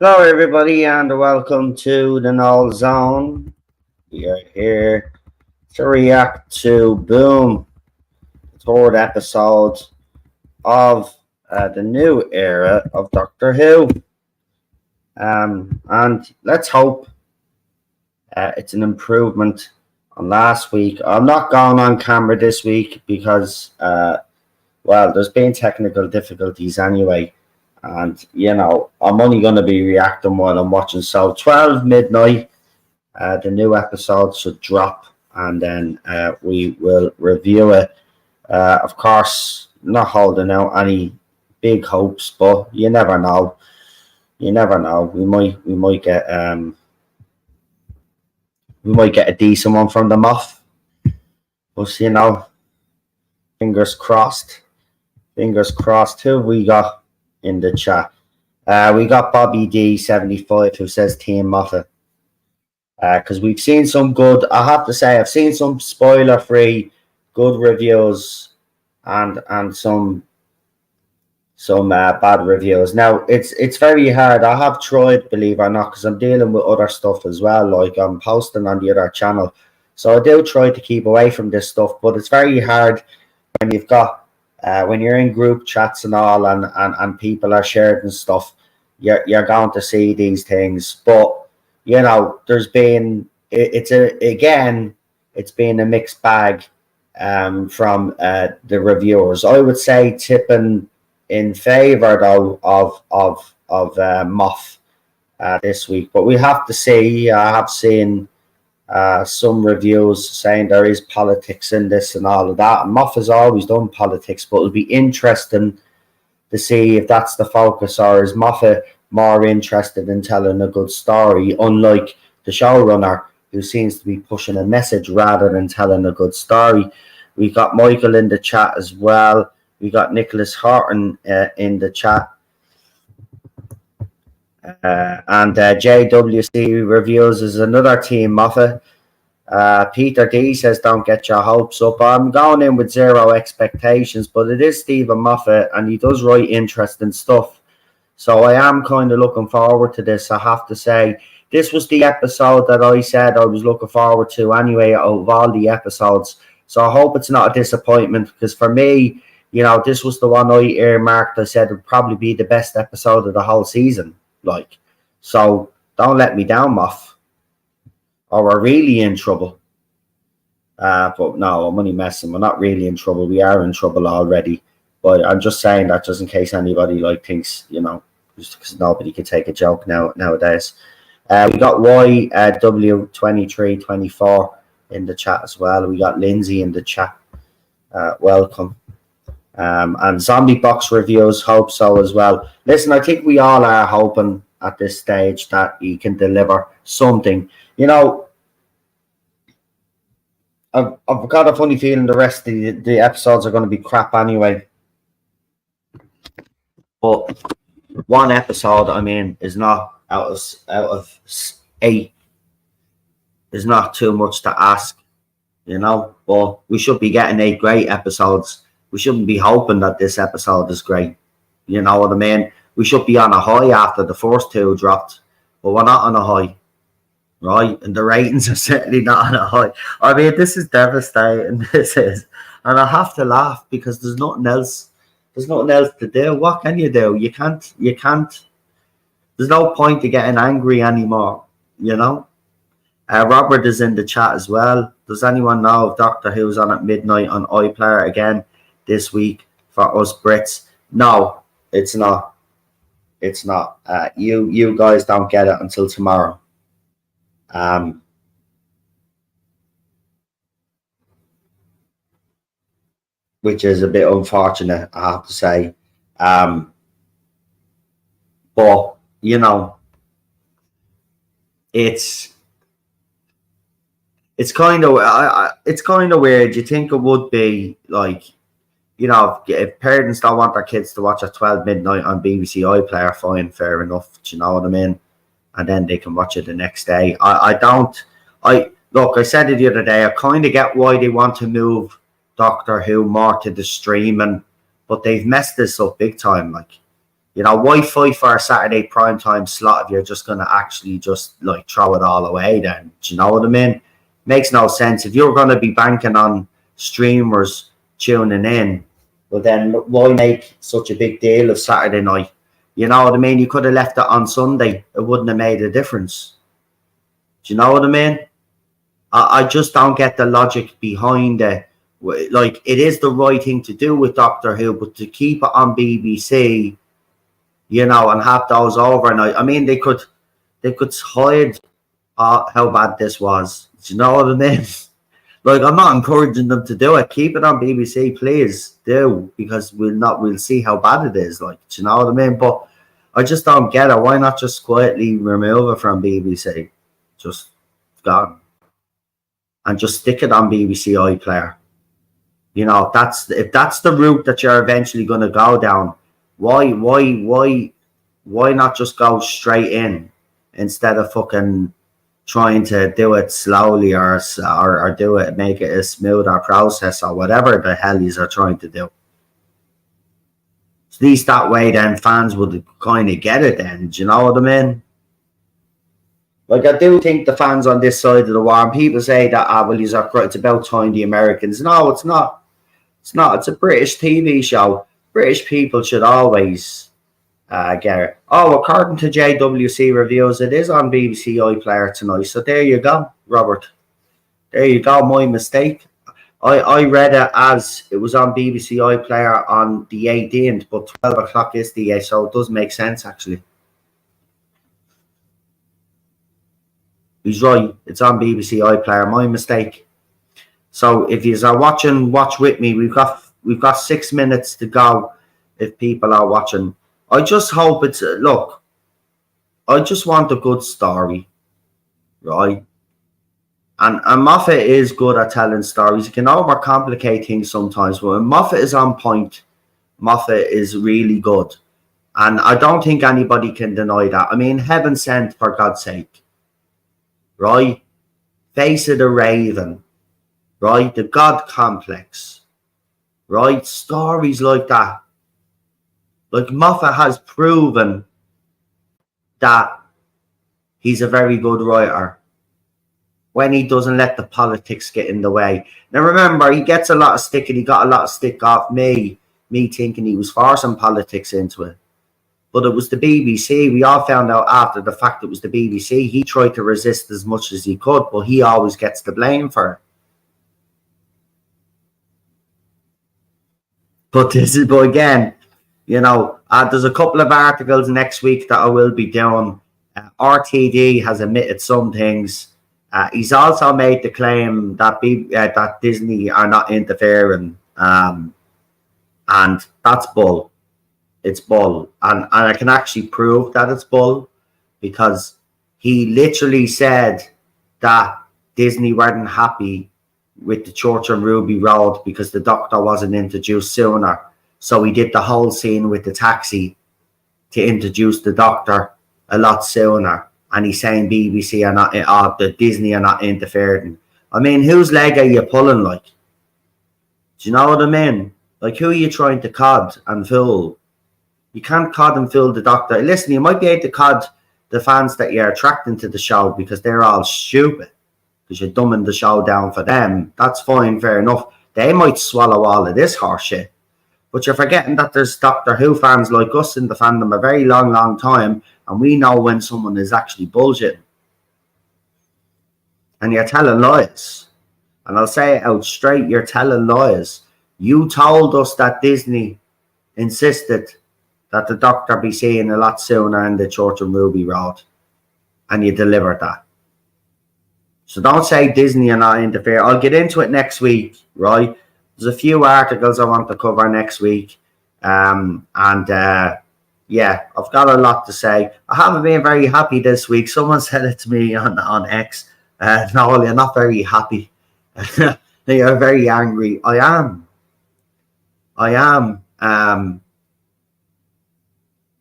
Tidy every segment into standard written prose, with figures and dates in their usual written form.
Hello, everybody, and welcome to the Null Zone. We are here to react to Boom, the third episode of the new era of Doctor Who. And let's hope it's an improvement on last week. I'm not going on camera this week because, there's been technical difficulties anyway. And, I'm only going to be reacting while I'm watching. So, 12 midnight, the new episode should drop, and then we will review it. Of course, not holding out any big hopes, but you never know. You never know. We might get a decent one from the Moth. But fingers crossed. Fingers crossed. Who we got in the chat? We got Bobby D75 who says Team Moffat. Because we've seen some good, I have to say, I've seen some spoiler-free good reviews and some bad reviews. Now, it's very hard. I have tried, believe it or not, because I'm dealing with other stuff as well. Like I'm posting on the other channel. So I do try to keep away from this stuff, but it's very hard when you've got, when you're in group chats and all and people are sharing stuff, you're going to see these things. But there's been it's been a mixed bag from the reviewers. I would say tipping in favor though of Moff this week, but we have to see. I have seen some reviews saying there is politics in this and all of that. And Moff has always done politics, but it'll be interesting to see if that's the focus, or is Moffat more interested in telling a good story, unlike the showrunner, who seems to be pushing a message rather than telling a good story. We got Michael in the chat as well. We got Nicholas Horton in the chat. And JWC Reviews is another Team Moffat. Peter D says, don't get your hopes up. I'm going in with zero expectations, but it is Stephen Moffat and he does write interesting stuff. So I am kind of looking forward to this, I have to say. This was the episode that I said I was looking forward to anyway out of all the episodes. So I hope it's not a disappointment, because for me, this was the one I earmarked. I said it would probably be the best episode of the whole season. So don't let me down, Moff, or we're really in trouble. But no, I'm only messing. We're not really in trouble. We are in trouble already. But I'm just saying that just in case anybody thinks, just because nobody can take a joke nowadays. We got YW2324 in the chat as well. We got Lindsay in the chat. Welcome. And Zombie Box Reviews hope so as well. Listen, I think we all are hoping at this stage that he can deliver something. I've got a funny feeling the rest of the episodes are going to be crap anyway. But one episode, is not out of 8 is not too much to ask, But we should be getting 8 great episodes. We shouldn't be hoping that this episode is great. You know what I mean? We should be on a high after the first 2 dropped, but we're not on a high, right? And the ratings are certainly not on a high. This is devastating. This is, and I have to laugh because there's nothing else. There's nothing else to do. What can you do? You can't. There's no point to getting angry anymore, Robert is in the chat as well. Does anyone know if Doctor Who's on at midnight on iPlayer again this week for us Brits? No, it's not. It's not. You guys don't get it until tomorrow. Which is a bit unfortunate, I have to say. But it's kind of weird. You think it would be if parents don't want their kids to watch at 12 midnight on BBC iPlayer, fine, fair enough. Do you know what I mean? And then they can watch it the next day. I said it the other day. I kind of get why they want to move Doctor Who more to the streaming, but they've messed this up big time. You know, why fight for a Saturday primetime slot if you're just going to actually just like throw it all away then? Do you know what I mean? Makes no sense. If you're going to be banking on streamers tuning in, well then why make such a big deal of Saturday night? You know what I mean? You could have left it on Sunday. It wouldn't have made a difference. Do you know what I mean? I just don't get the logic behind it. Like, it is the right thing to do with Doctor Who, but to keep it on BBC, you know, and have those overnight. I mean, they could hide how bad this was. Do you know what I mean? Like, I'm not encouraging them to do it. Keep it on BBC, please do, because we'll see how bad it is. Like, do you know what I mean? But I just don't get it. Why not just quietly remove it from BBC? Just gone. And just stick it on BBC iPlayer. You know, if that's the route that you're eventually going to go down, why not just go straight in instead of fucking trying to do it slowly or do it, make it a smoother process or whatever the hell you are trying to do. At least that way then fans would kind of get it then. Do you know what I mean? Like, I do think the fans on this side of the war, and people say that, well, it's about time the Americans. No, it's not. It's not. It's a British TV show. British people should always get it. Oh, according to JWC Reviews, it is on BBC iPlayer tonight. So there you go, Robert. There you go, my mistake. I read it as it was on BBC iPlayer on the 18th, but 12 o'clock is the 8th, so it does make sense, actually. He's right. It's on BBC iPlayer. My mistake. So if you are watching, watch with me. We've got 6 minutes to go. If people are watching, I just hope it's look. I just want a good story, right? And Moffat is good at telling stories. He can overcomplicate things sometimes, but when Moffat is on point, Moffat is really good, and I don't think anybody can deny that. I mean, Heaven Sent, for God's sake. Right? Face of the Raven, right? The God Complex, right? Stories like that. Like, Moffat has proven that he's a very good writer when he doesn't let the politics get in the way. Now, remember, he gets a lot of stick, and he got a lot of stick off me thinking he was forcing politics into it. But it was the BBC. We all found out after the fact it was the BBC. He tried to resist as much as he could, but he always gets the blame for it. But again, you know, there's a couple of articles next week that I will be doing. RTD has admitted some things. He's also made the claim that that Disney are not interfering, and that's bull. It's bull, and I can actually prove that it's bull, because he literally said that Disney weren't happy with the Church on Ruby Road because the Doctor wasn't introduced sooner. So he did the whole scene with the taxi to introduce the Doctor a lot sooner. And he's saying BBC are not, the Disney are not interfering. I mean, whose leg are you pulling, like? Do you know what I mean? Like, who are you trying to cod and fool? You can't cod and fool the Doctor. Listen, you might be able to cod the fans that you're attracting to the show because they're all stupid, because you're dumbing the show down for them. That's fine, fair enough. They might swallow all of this horse shit. But you're forgetting that there's Doctor Who fans like us in the fandom a very long, long time, and we know when someone is actually bullshitting. And you're telling lies. And I'll say it out straight, you're telling lies. You told us that Disney insisted that the Doctor be seen a lot sooner in the Church on Ruby Road, and you delivered that. So don't say Disney are not interfering. I'll get into it next week, right? There's a few articles I want to cover next week. Yeah, I've got a lot to say. I haven't been very happy this week. Someone said it to me on X. No, you're not very happy. You're very angry. I am.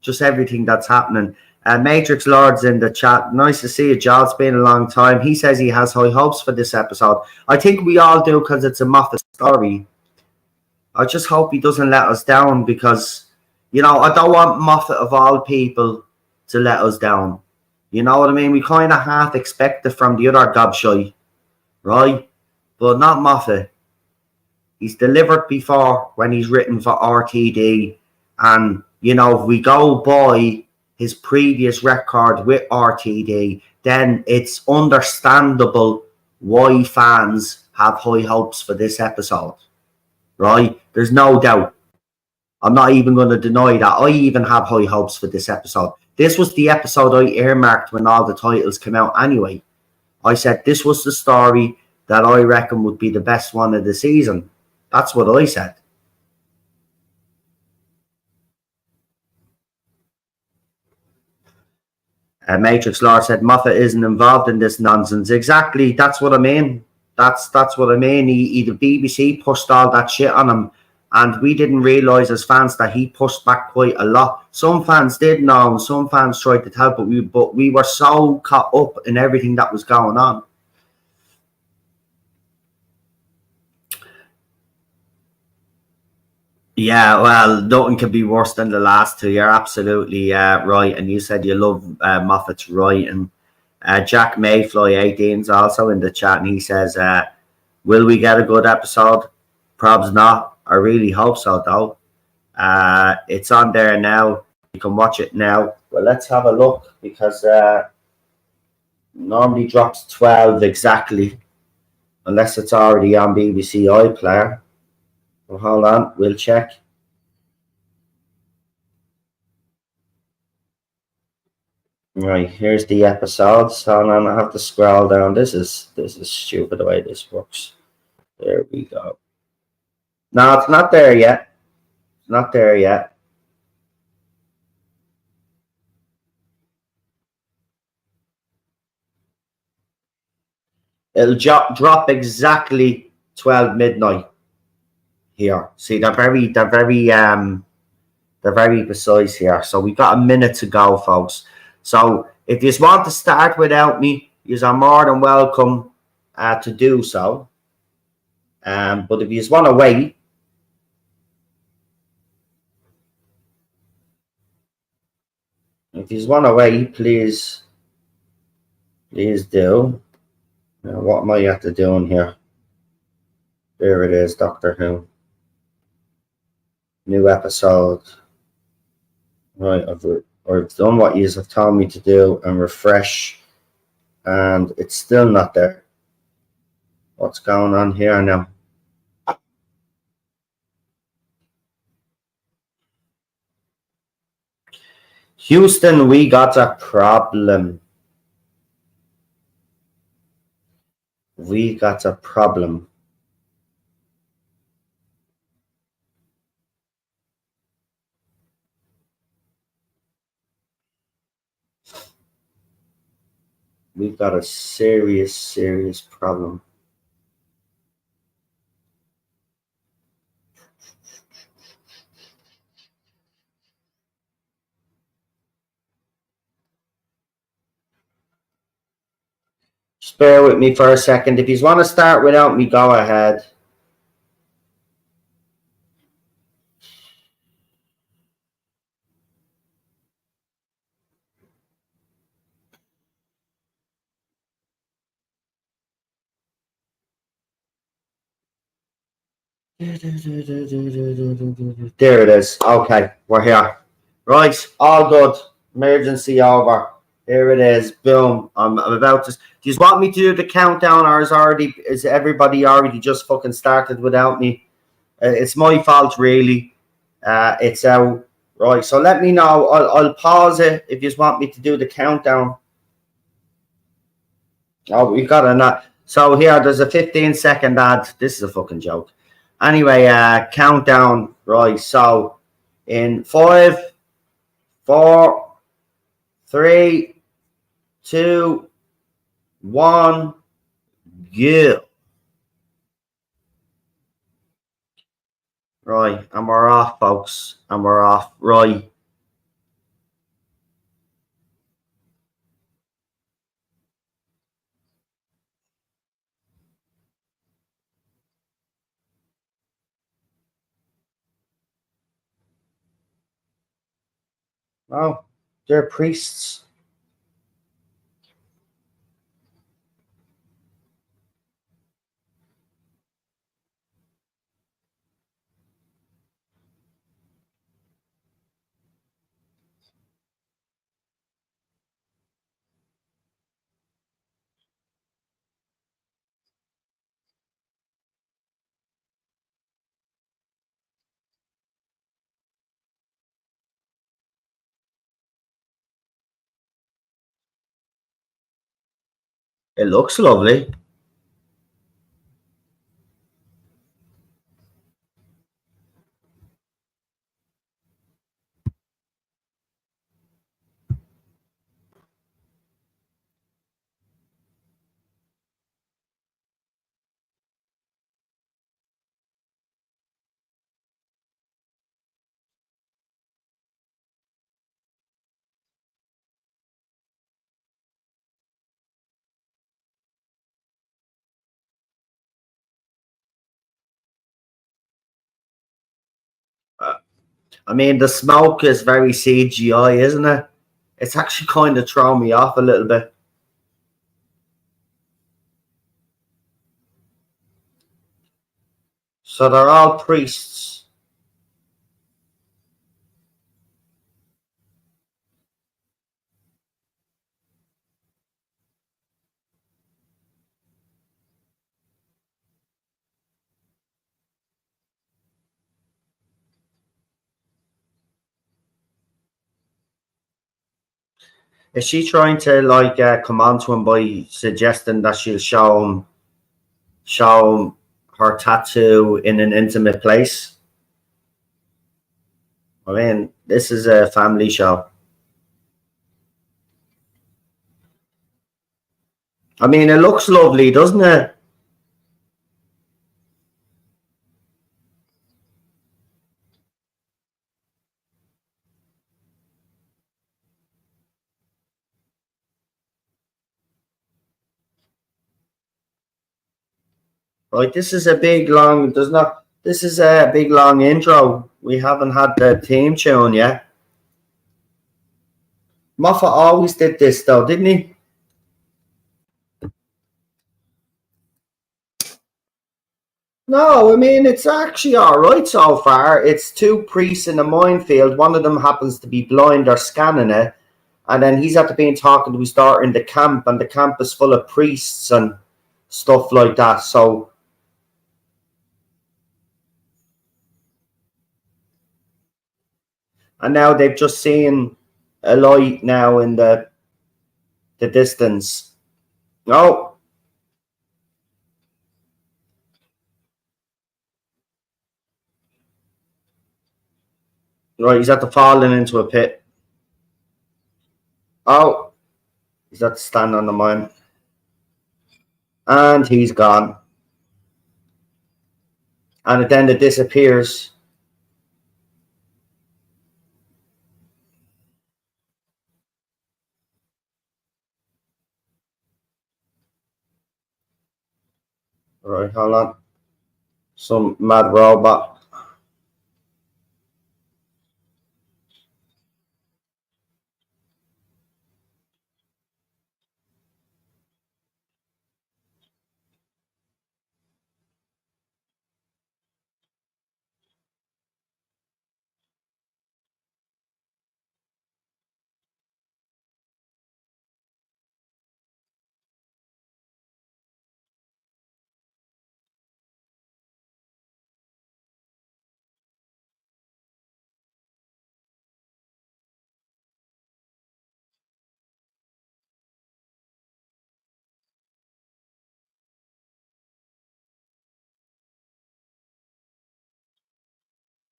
Just everything that's happening. Matrix Lord's in the chat. Nice to see you, Joel. It's been a long time. He says he has high hopes for this episode. I think we all do, because it's a Moffat story. I just hope he doesn't let us down, because You know, I don't want Moffat of all people to let us down. You know what I mean? We kind of half expect it from the other gobshite, right? But not Moffat. He's delivered before when he's written for RTD. And, you know, if we go by his previous record with RTD, then it's understandable why fans have high hopes for this episode, right? There's no doubt. I'm not even going to deny that. I even have high hopes for this episode. This was the episode I earmarked when all the titles came out anyway. I said this was the story that I reckon would be the best one of the season. That's what I said. Matrix Lord said Moffat isn't involved in this nonsense. Exactly. That's what I mean. That's what I mean. The BBC pushed all that shit on him, and we didn't realise as fans that he pushed back quite a lot. Some fans did know, and some fans tried to tell, but we were so caught up in everything that was going on. Yeah, well, nothing can be worse than the last two. You're absolutely right. And you said you love Moffat's writing. Jack Mayfly 18 is also in the chat, and he says, will we get a good episode? Probs not. I really hope so, though. It's on there now. You can watch it now. Well, let's have a look because normally drops 12 exactly, unless it's already on BBC iPlayer. Well, hold on, we'll check. Right, here's the episodes. Hold on, I have to scroll down. This is stupid the way this works. There we go. No, it's not there yet. It's not there yet. It'll drop exactly 12 midnight here. See, they're very precise here. So we got a minute to go, folks. So if you want to start without me, you are more than welcome to do so. But if you just want to wait, please do. Now, what am I have to do in here? There it is, Doctor Who. New episode. Right, I've done what you have told me to do and refresh, and it's still not there. What's going on here now? Houston, we got a problem. We got a problem. We've got a serious, serious problem. Just bear with me for a second. If you want to start without me, go ahead. There it is. Okay, we're here. Right, all good. Emergency over. Here it is. Boom. I'm about to. Do you want me to do the countdown, or is everybody already just fucking started without me? It's my fault, really. It's out. Right, so let me know. I'll pause it if you want me to do the countdown. Oh, we got a not. So here, there's a 15-second ad. This is a fucking joke. Anyway, countdown. Right, so in 5, 4, 3, 2, 1, go. Right, and we're off, folks. And we're off. Right. Oh, they're priests. It looks lovely. Uh, I mean, the smoke is very CGI, isn't it? It's actually kind of thrown me off a little bit. So they're all priests. Is she trying to like come on to him by suggesting that she'll show him her tattoo in an intimate place? I mean, this is a family show. I mean, it looks lovely, doesn't it? Right, this is a big long. There's not. This is a big long intro. We haven't had the theme tune yet. Moffat always did this though, didn't he? No, I mean it's actually all right so far. It's two priests in a minefield. One of them happens to be blind or scanning it, and then he's at the being talking to his daughter in the camp, and the camp is full of priests and stuff like that. So, and now they've just seen a light now in the distance. Oh, right, he's at the falling into a pit. Oh, he's at the stand on the mine, and he's gone. And then it disappears. Right, hold on. Some mad robot.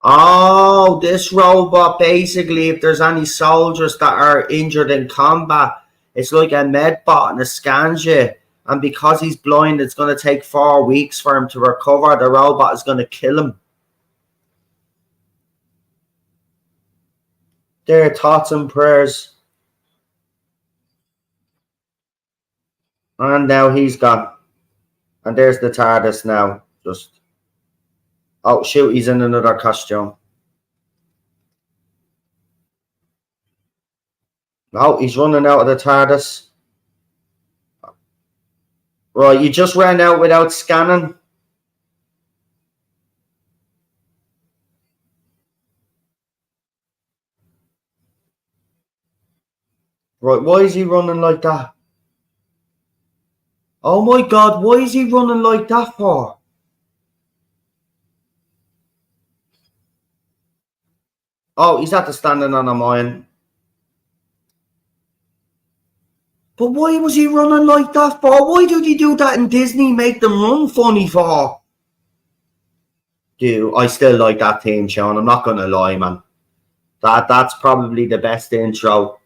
Oh, this robot basically, if there's any soldiers that are injured in combat, it's like a med bot and it scans you. And because he's blind, it's going to take 4 weeks for him to recover. The robot is going to kill him. Their thoughts and prayers. And now he's gone. And there's the TARDIS now. Just, oh, shoot, he's in another costume. No, he's running out of the Tardis. Right, you just ran out without scanning. Right, why is he running like that? Oh my god, why is he running like that for? Oh, he's after standing on a mine. But why was he running like that for? Why did he do that in Disney? Make them run funny for? Dude, I still like that theme, Sean. I'm not gonna lie, man. That's probably the best intro.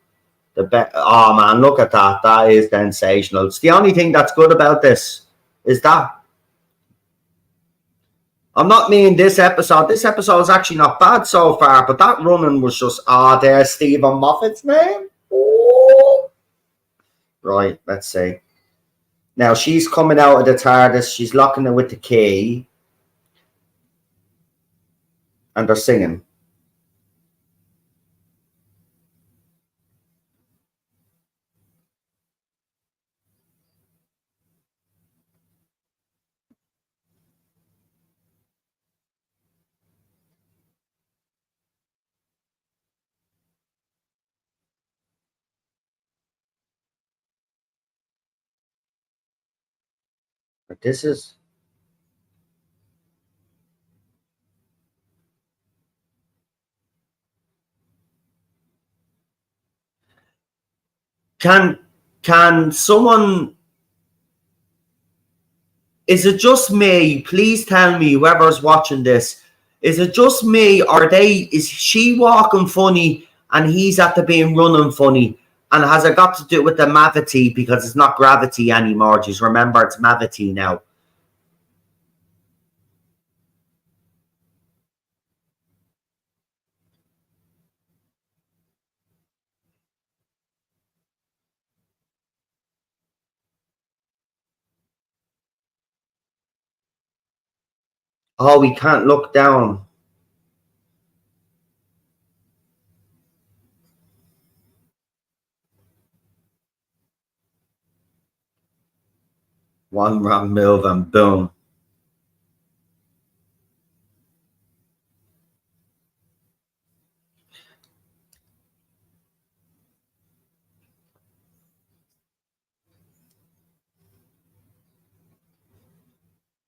Oh man, look at that. That is sensational. It's the only thing that's good about this is that I'm not meaning this episode. This episode is actually not bad so far, but that running was just there's Stephen Moffat's name. Ooh. Right, let's see. Now she's coming out of the TARDIS, she's locking it with the key, and they're singing. But this is can can someone is it just me? Please tell me, whoever's watching this, is it just me, or is she walking funny and he's at the being running funny? And has it got to do with the mavity because it's not gravity anymore? Just remember it's mavity now. Oh, we can't look down. One wrong move and boom.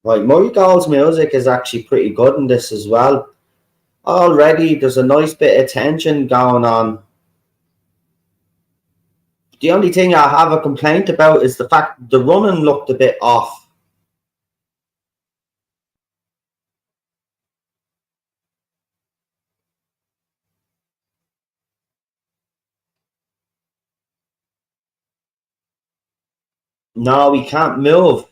Right, Murray music is actually pretty good in this as well. Already, there's a nice bit of tension going on. The only thing I have a complaint about is the fact the running looked a bit off. No, we can't move.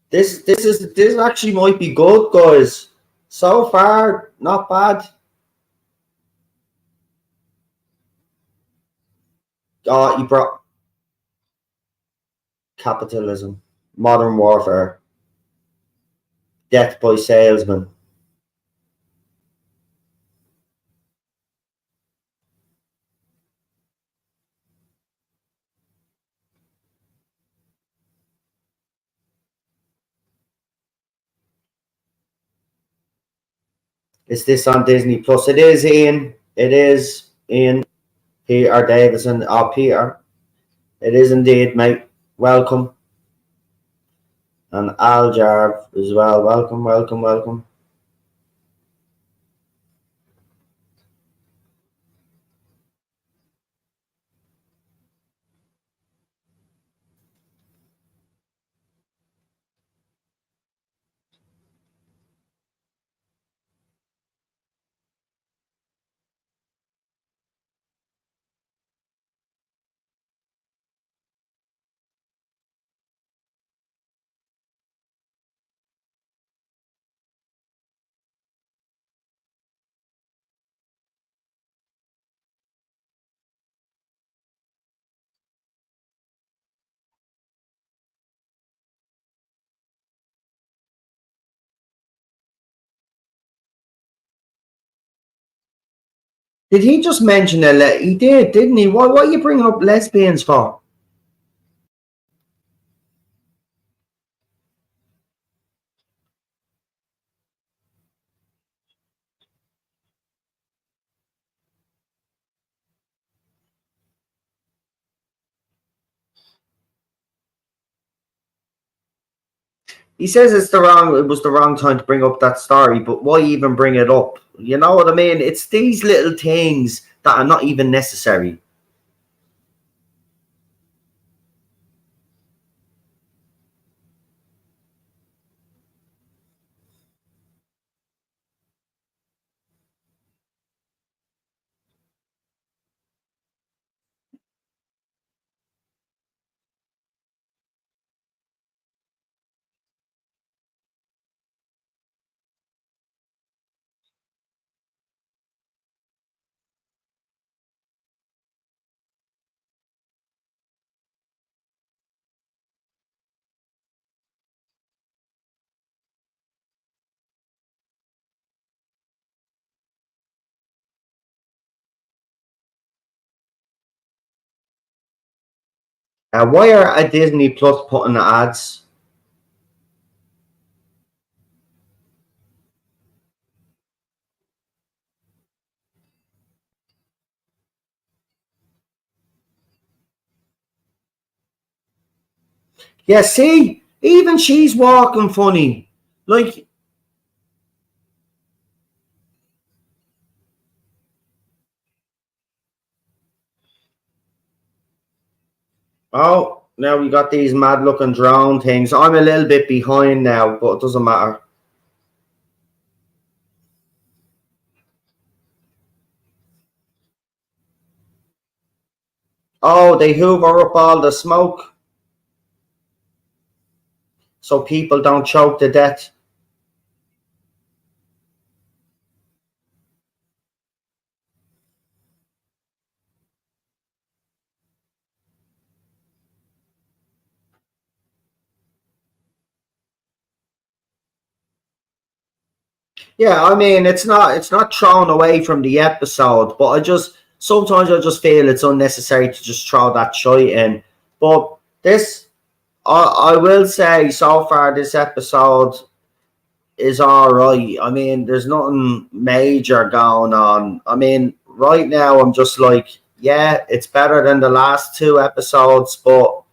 This actually might be good, guys. So far, not bad. Oh, you brought capitalism, modern warfare, death by salesman. Is this on Disney Plus? It is, Ian. It is, Ian. Peter Davison. Oh, Peter. It is indeed, mate. Welcome. And Al Jarv as well. Welcome, welcome, welcome. Did he just mention he did, didn't he? Why are you bringing up lesbians for? He says it was the wrong time to bring up that story, but why even bring it up? You know what I mean? It's these little things that are not even necessary. Why are a Disney Plus putting ads? Yeah, see, even she's walking funny. Like, oh, now we got these mad looking drone things. I'm a little bit behind now, but it doesn't matter. Oh, they hoover up all the smoke so people don't choke to death. Yeah, I mean it's not thrown away from the episode, but I just sometimes I just feel it's unnecessary to just throw that shit in. But this I will say so far this episode is all right. I mean, there's nothing major going on. I mean, right now I'm just like, yeah, it's better than the last two episodes, but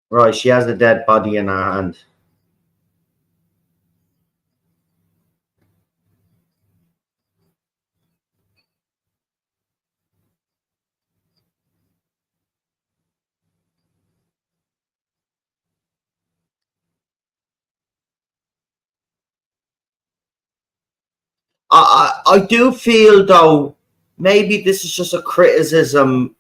right, she has a dead body in her hand. I do feel though maybe this is just a criticism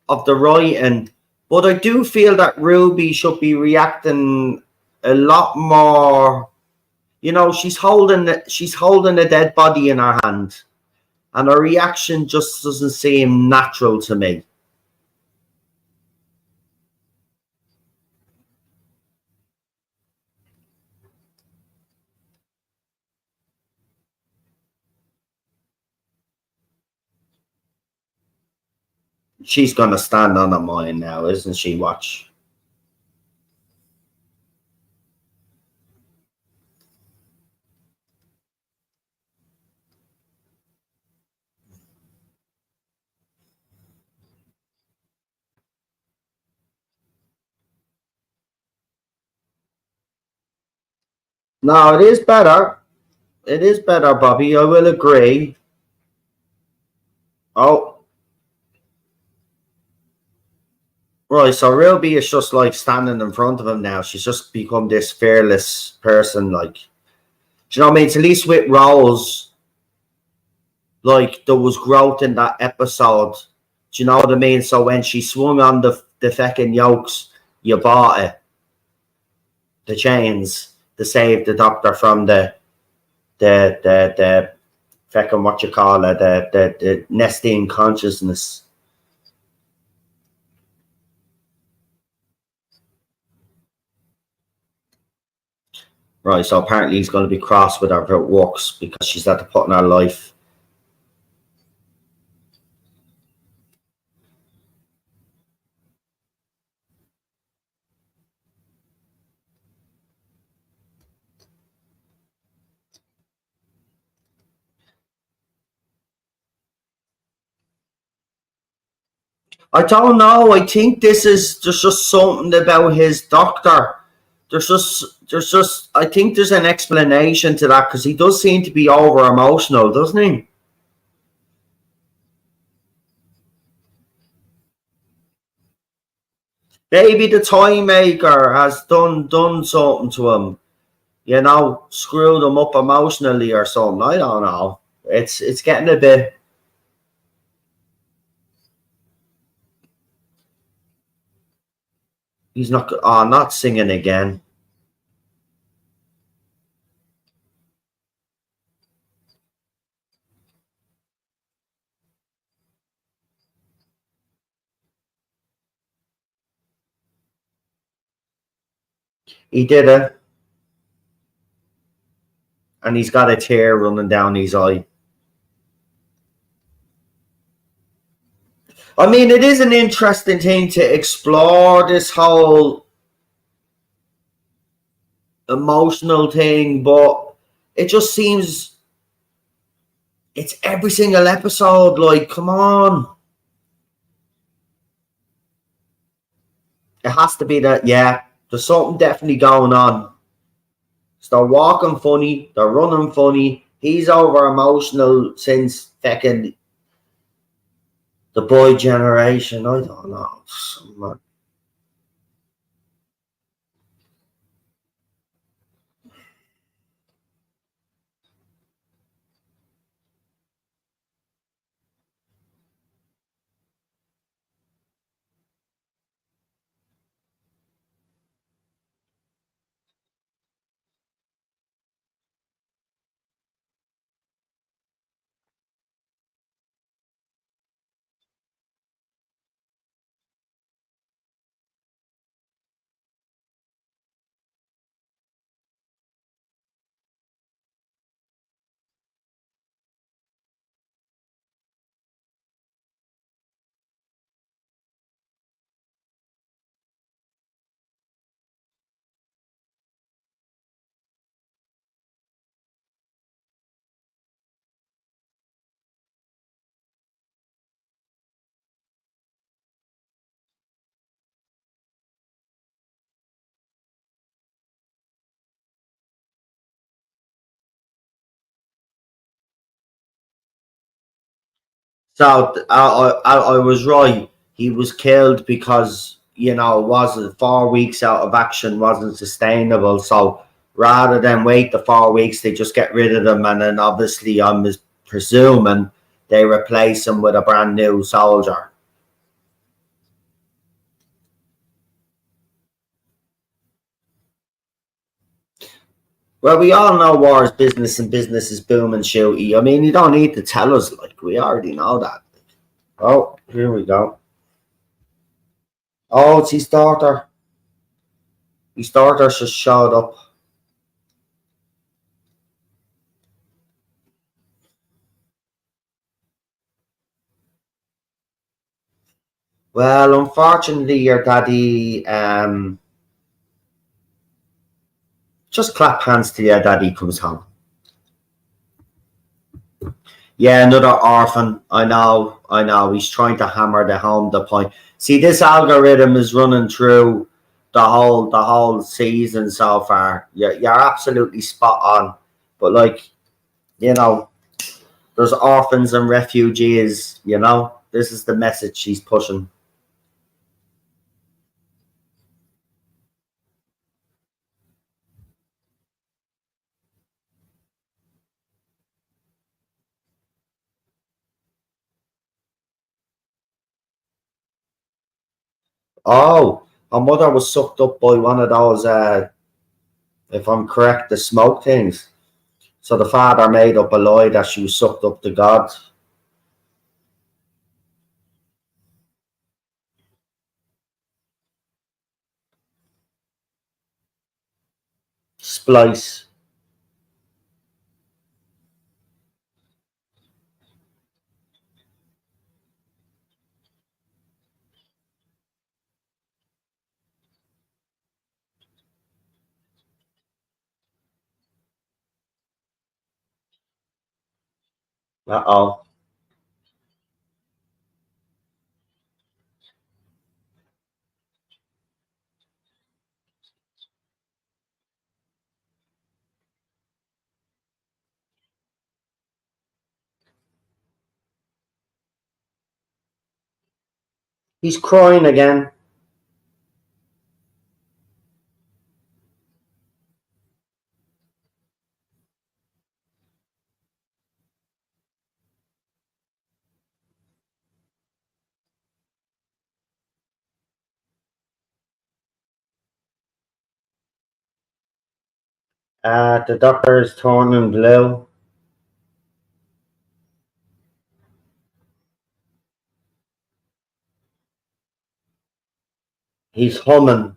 of the writing, but I do feel that Ruby should be reacting a lot more. You know, she's holding a dead body in her hand, and her reaction just doesn't seem natural to me. She's gonna stand on her mind now, isn't she? Watch. No, it is better. It is better, Bobby. I will agree. Oh, right. So Ruby is just like standing in front of him now. She's just become this fearless person. Like, do you know what I mean? It's at least with Rose. like there was growth in that episode. Do you know what I mean? So when she swung on the fucking yokes, you bought it, the chains, to save the doctor from the fucking what you call it, the nesting consciousness. Right, so apparently he's going to be cross with her if it works because she's had to put in her life. I don't know. I think there's just something about his doctor. There's just I think there's an explanation to that because he does seem to be over emotional, doesn't he? Maybe the time maker has done something to him, screwed him up emotionally or something. I don't know. It's getting a bit. He's not. Oh, not singing again. He did it, and he's got a tear running down his eye. I mean, it is an interesting thing to explore this whole emotional thing, but it just seems it's every single episode. Like, come on, it has to be that. Yeah, there's something definitely going on. So they're walking funny, they're running funny. He's over emotional since fucking the boy generation. I don't know. So I was right. He was killed because wasn't 4 weeks out of action wasn't sustainable. So rather than wait the 4 weeks, they just get rid of them, and then obviously I'm presuming they replace him with a brand new soldier. Well, we all know war is business and business is boom and shooty. I mean, you don't need to tell us, like we already know that. Oh, here we go. Oh, it's his daughter. His daughter just showed up. Well, unfortunately, your daddy just clap hands till your daddy comes home. Yeah, another orphan. I know. He's trying to hammer the point. See, this algorithm is running through the whole season so far. You're absolutely spot on. But like, you know, there's orphans and refugees. This is the message she's pushing. Oh, her mother was sucked up by one of those, if I'm correct, the smoke things. So the father made up a lie that she was sucked up to God. Splice. Uh oh. He's crying again. The doctor is turning blue. He's humming.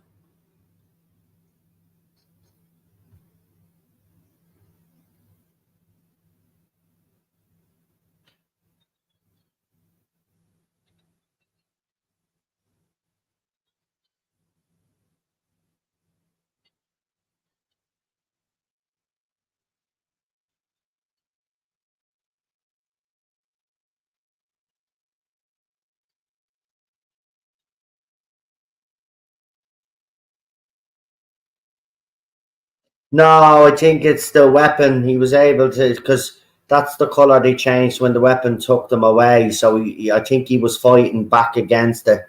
No, I think it's the weapon. He was able to, because that's the color they changed when the weapon took them away. So I think he was fighting back against it.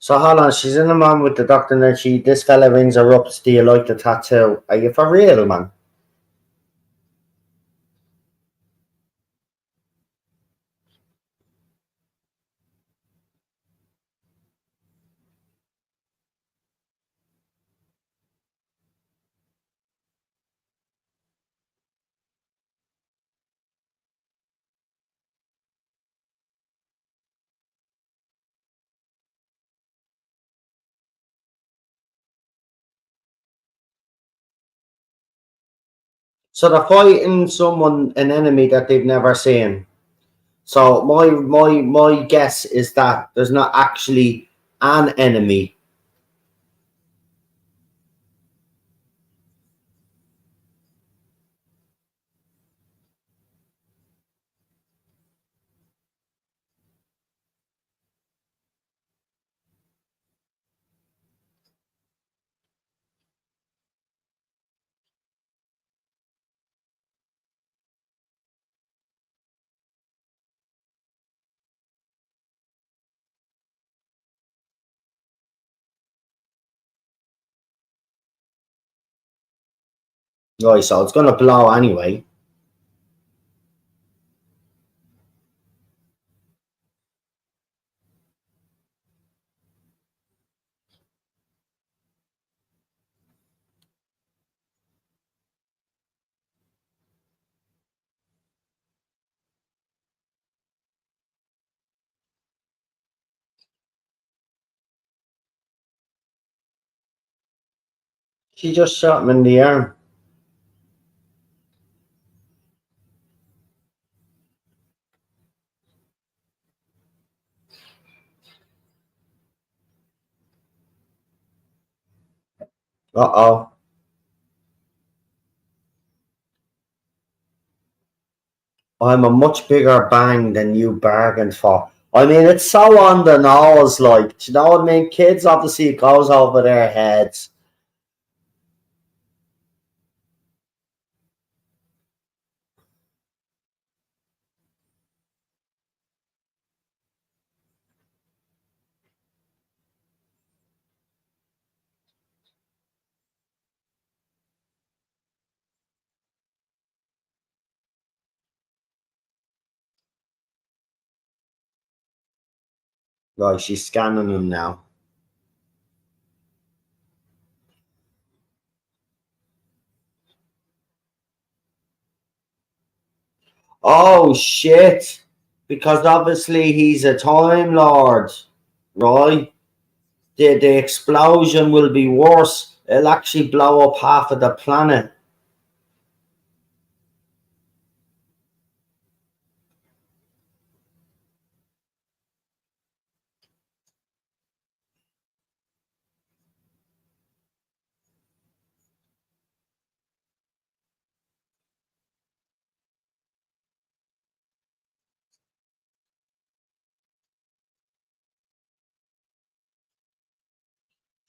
So hold on, she's in the man with the doctor, and then this fella rings her up. Do you like the tattoo? Are you for real, man? So they're fighting someone, an enemy that they've never seen. So my guess is that there's not actually an enemy. Right, so it's gonna blow anyway. She just shot him in the arm. Uh-oh. I'm a much bigger bang than you bargained for. I mean, it's so on the nose, like, do you know what I mean? Kids, obviously, it goes over their heads. Right, she's scanning them now. Oh, shit. Because obviously he's a Time Lord, right? The explosion will be worse. It'll actually blow up half of the planet.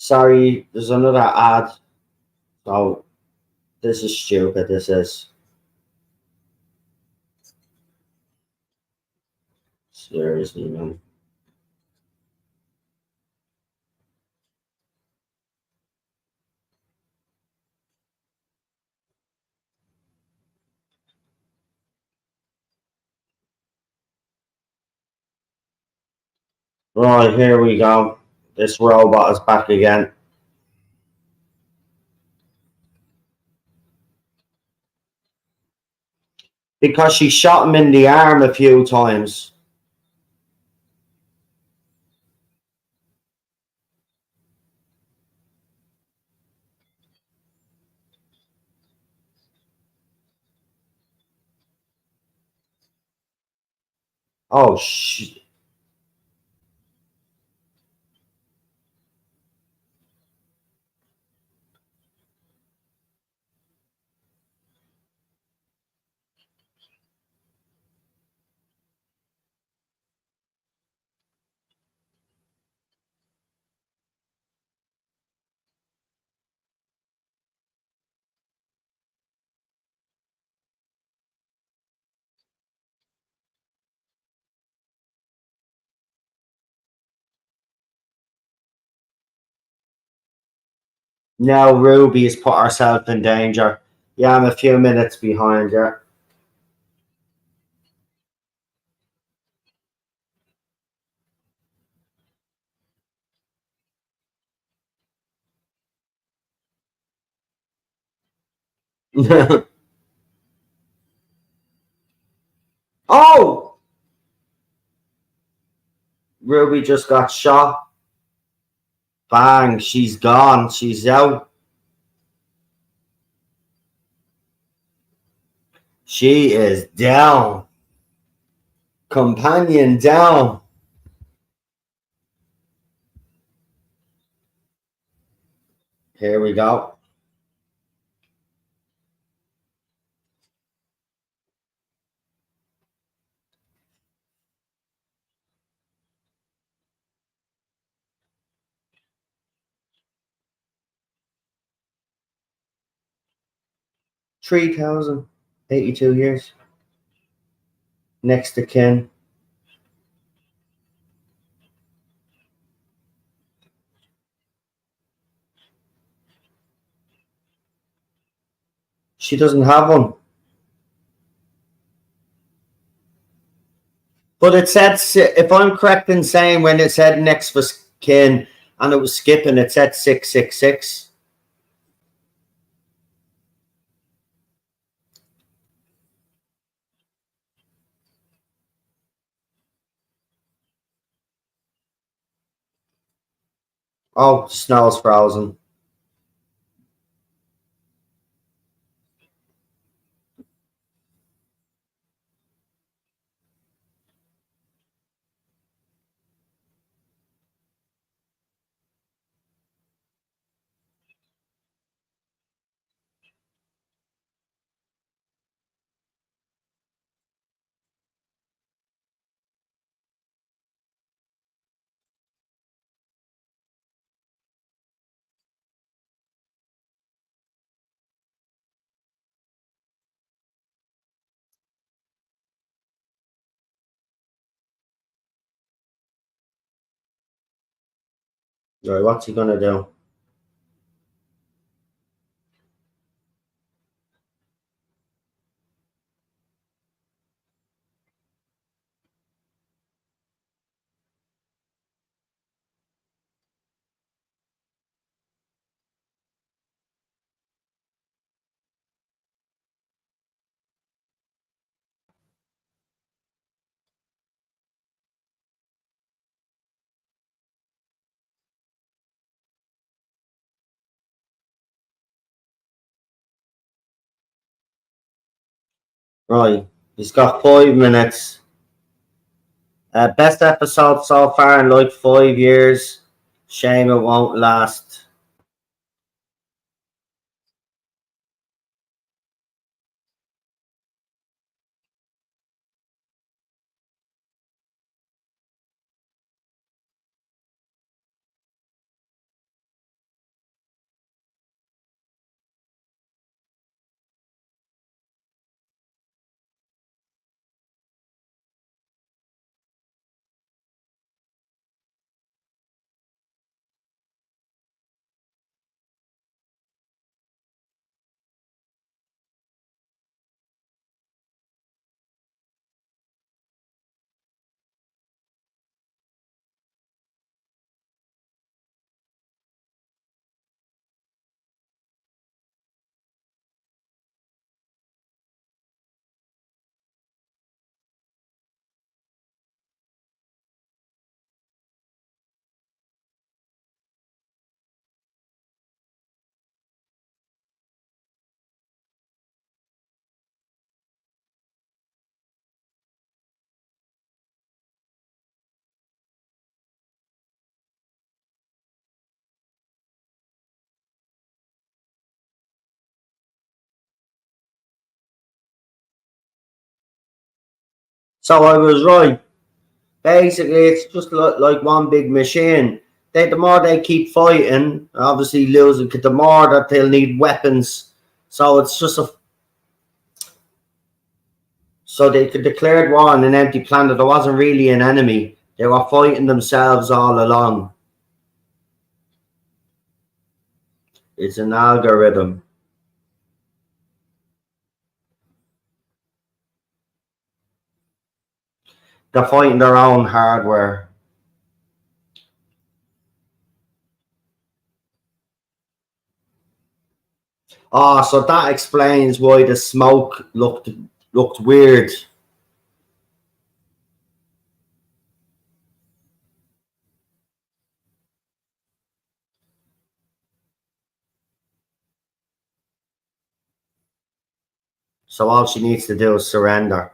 Sorry, there's another ad. Oh, this is stupid. This is. Seriously, man. Right, here we go. This robot is back again. Because she shot him in the arm a few times. Oh, shit. Now Ruby has put herself in danger. Yeah, I'm a few minutes behind her. Oh! Ruby just got shot. Bang, she's gone. She's out. She is down. Companion down. Here we go. 3,082 years. Next to kin. She doesn't have one. But it said, if I'm correct in saying, when it said next for kin and it was skipping, it said 666. Oh, snow's frozen. Right, what's he gonna do? Right, he's got 5 minutes. Best episode so far in like 5 years. Shame it won't last. So I was right. Basically, it's just like one big machine. The more they keep fighting, obviously losing, the more that they'll need weapons. So it's just a so they could declared war on an empty planet. There wasn't really an enemy. They were fighting themselves all along. It's an algorithm. They're fighting their own hardware. Oh, so that explains why the smoke looked weird. So all she needs to do is surrender.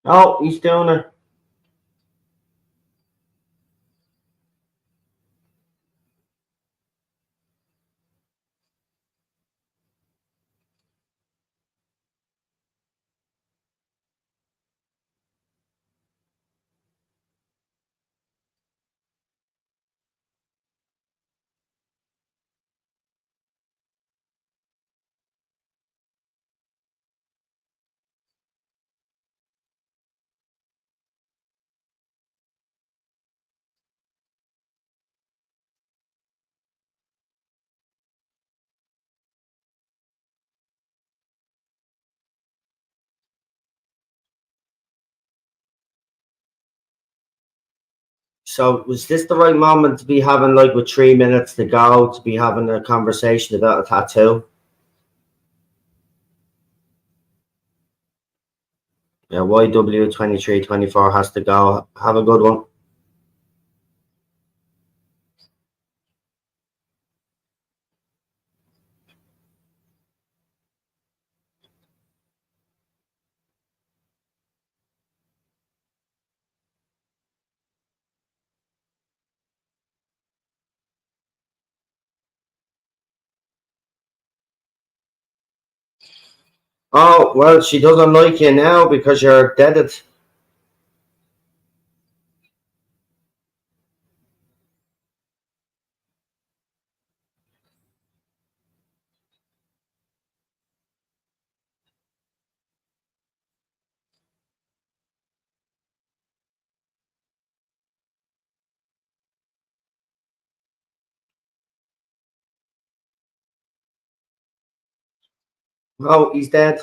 Oh, he's doing it. So was this the right moment to be having, like, with 3 minutes to go, to be having a conversation about a tattoo? Yeah, YW2324 has to go. Have a good one. Oh, well, she doesn't like you now because you're deaded. Oh, he's dead.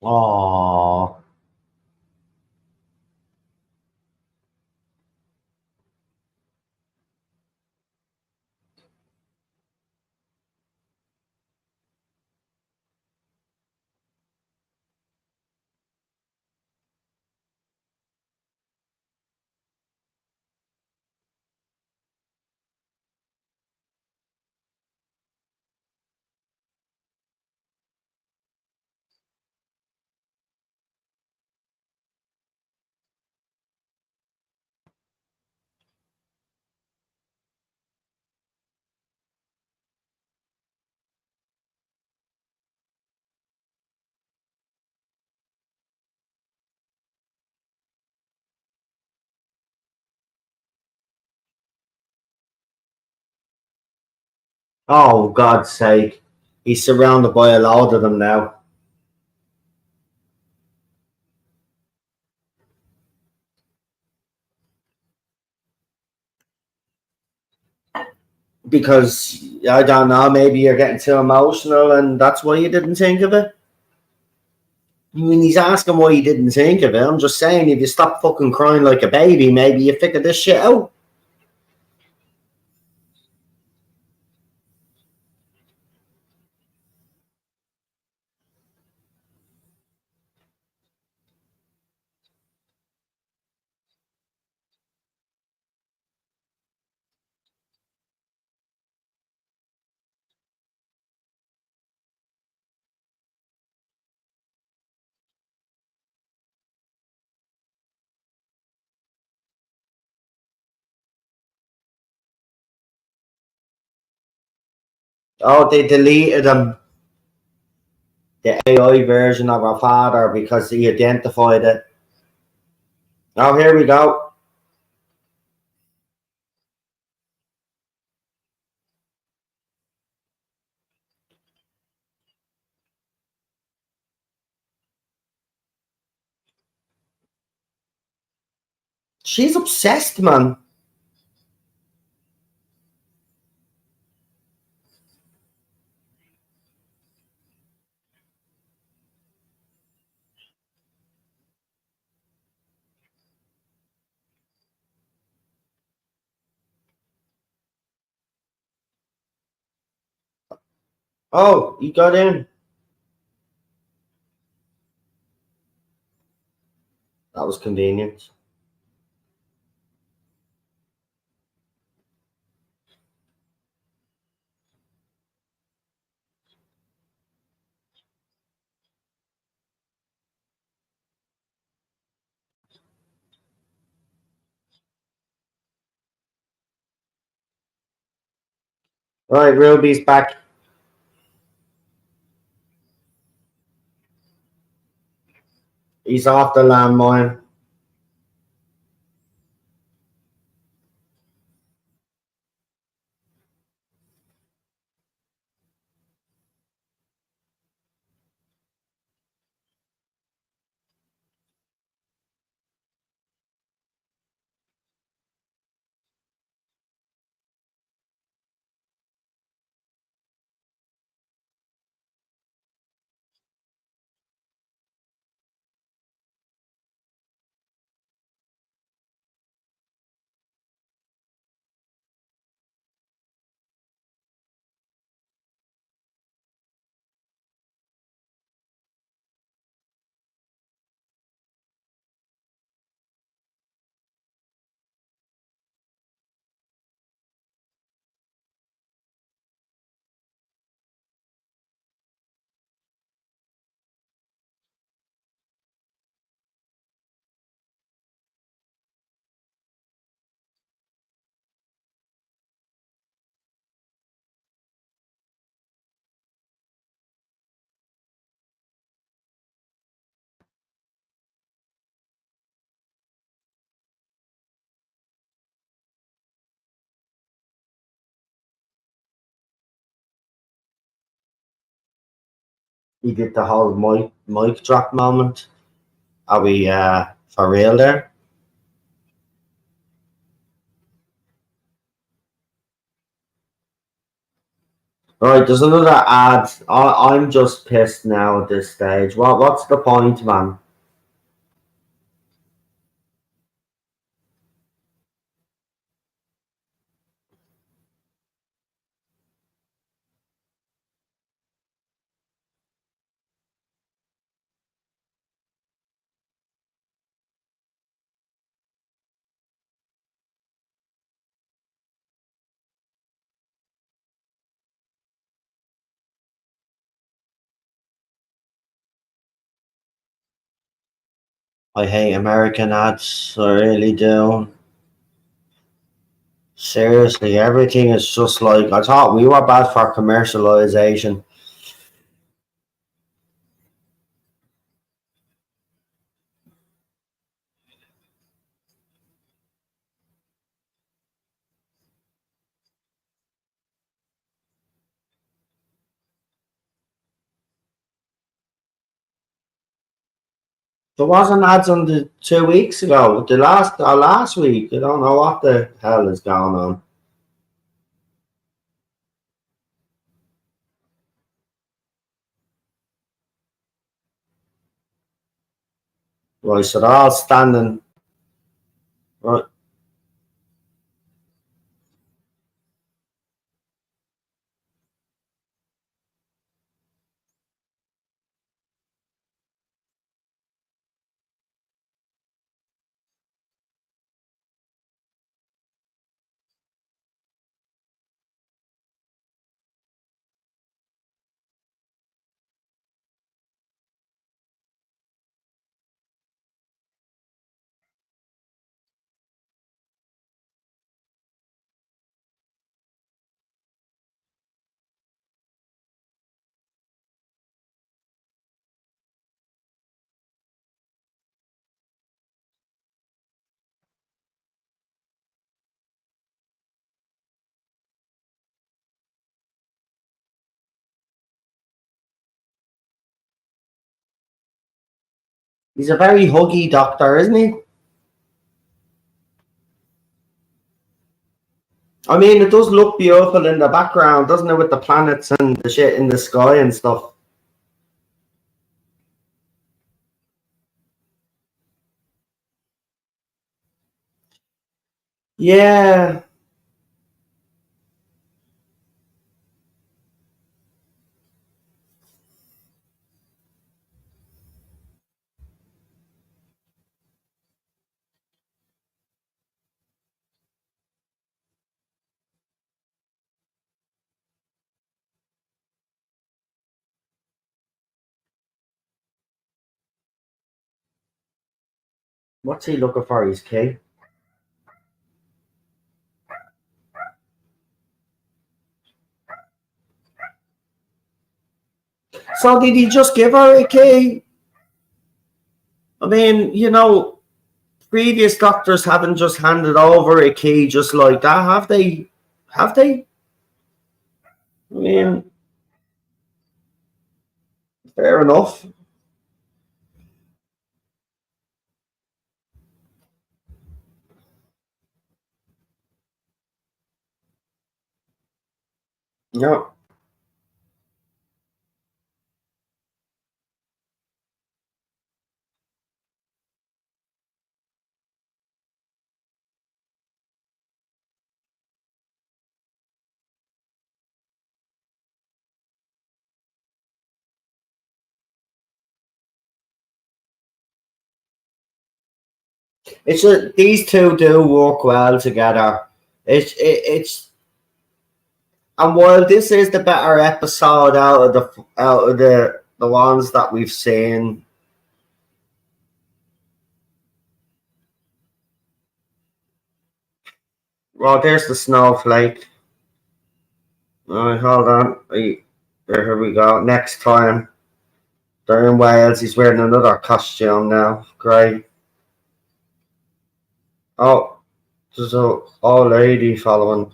Oh, oh, God's sake. He's surrounded by a load of them now. Because, I don't know, maybe you're getting too emotional and that's why you didn't think of it. I mean, he's asking why you didn't think of it. I'm just saying, if you stop fucking crying like a baby, maybe you figure this shit out. Oh, they deleted him, the AI version of her father, because he identified it. Oh, here we go. She's obsessed, man. Oh, he got in. That was convenient. Right, Ruby's back. He's off the landmine. He did the whole mic drop moment. Are we for real there? Right, there's another ad. I'm just pissed now at this stage. What's the point, man? I hate American ads. I really do. Seriously, everything is just like I thought we were bad for commercialization. There wasn't ads on the 2 weeks ago. The last week. I don't know what the hell is going on. Right, so they're all standing. Right, he's a very huggy doctor, isn't he? I mean, it does look beautiful in the background, doesn't it, with the planets and the shit in the sky and stuff. Yeah. What's he looking for? His key. So did he just give her a key? I mean, previous doctors haven't just handed over a key just like that, have they? Have they? I mean, fair enough. Yeah. These two do work well together. It's and while this is the better episode out of the ones that we've seen, well, there's the snowflake. All right, hold on. Here we go. Next time they're in Wales. He's wearing another costume now. Great. Oh, there's a old lady following.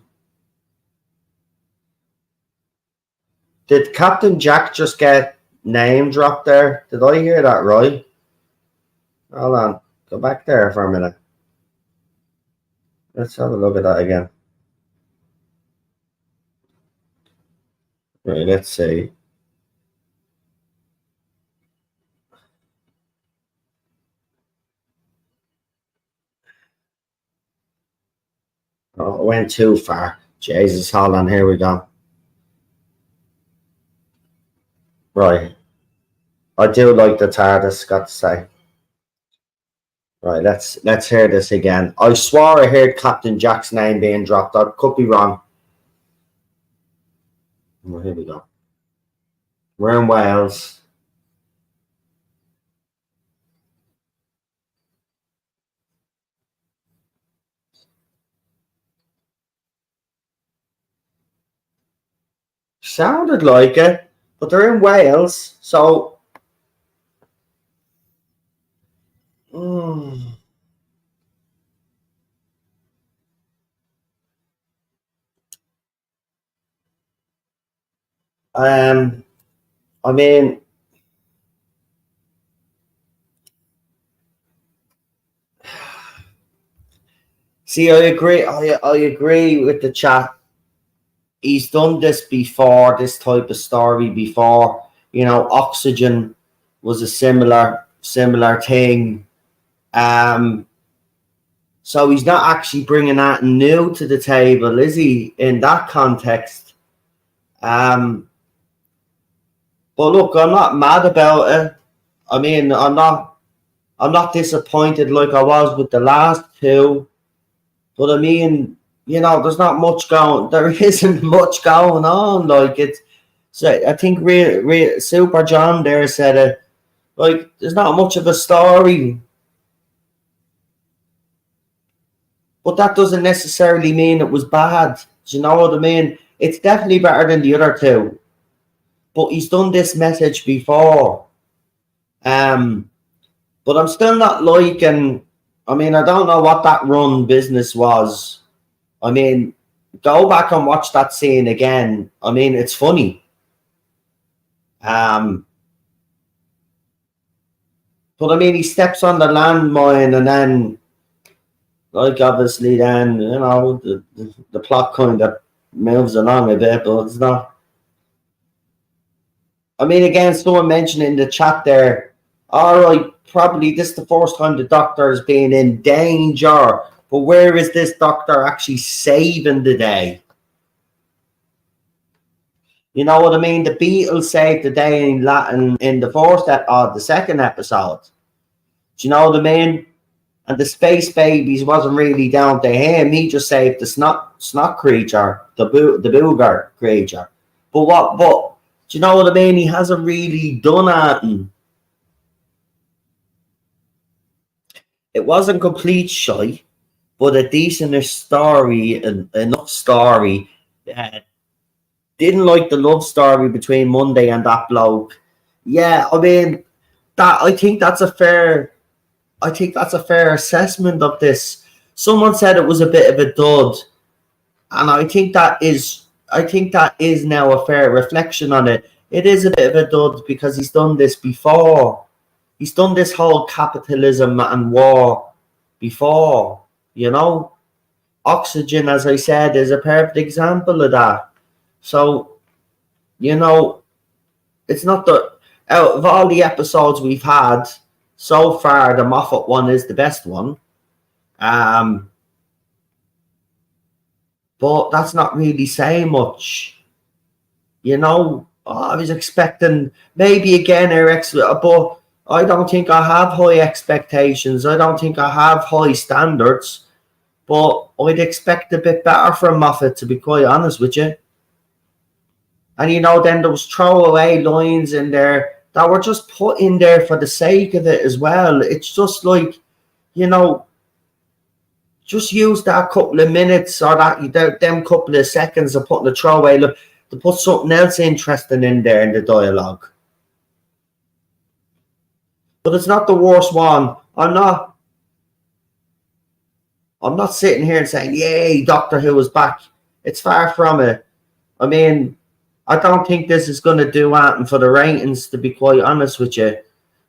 Did Captain Jack just get name drop there. Did I hear that right? Hold on. Go back there for a minute. Let's have a look at that again. Right, let's see. Oh, it went too far. Jesus, hold on. Here we go. Right. I do like the Tardis, got to say. Right, let's hear this again. I swore I heard Captain Jack's name being dropped. I could be wrong. Well, here we go. We're in Wales. Sounded like it, but they're in Wales, so mm, um, I mean, see, I agree. I agree with the chat. He's done this before, this type of story before. You know, Oxygen was a similar thing. Um, so he's not actually bringing that new to the table, is he? In that context, um, but look, I'm not mad about it. I mean, I'm not disappointed like I was with the last two. But I mean, there's not much going. There isn't much going on. Like it's. So I think Super John there said it. Like there's not much of a story, but that doesn't necessarily mean it was bad. Do you know what I mean? It's definitely better than the other two. But he's done this message before. Um, but I'm still not liking. I mean, I don't know what that run business was. I mean, go back and watch that scene again. I mean, it's funny. Um, but I mean, he steps on the landmine, and then, like, obviously, then the plot kind of moves along a bit, but it's not. I mean, again, someone mentioned in the chat there. All right, probably this is the first time the Doctor has been in danger, but where is this Doctor actually saving the day? You know what I mean? The Beatles saved the day in Latin in the second episode. Do you know what I mean? And the Space Babies wasn't really down to him. He just saved the snot creature, the booger creature. But do you know what I mean? He hasn't really done anything. It wasn't complete shite, but a decent story, enough story. Uh, didn't like the love story between Monday and that bloke. Yeah, I mean that. I think that's a fair assessment of this. Someone said it was a bit of a dud, and I think that is now a fair reflection on it. It is a bit of a dud because he's done this before. He's done this whole capitalism and war before. You know, Oxygen, as I said, is a perfect example of that. So you know, it's not the out of all the episodes we've had so far, the Moffat one is the best one. Um, but that's not really saying much. I was expecting maybe again but I don't think I have high expectations. I don't think I have high standards. But I'd expect a bit better from Moffat, to be quite honest with you. And then there was throwaway lines in there that were just put in there for the sake of it as well. It's just like, you know, just use that couple of minutes or them couple of seconds of putting the throwaway look to put something else interesting in there in the dialogue. But it's not the worst one. I'm not sitting here and saying, yay, Doctor Who is back. It's far from it. I mean, I don't think this is going to do anything for the ratings, to be quite honest with you.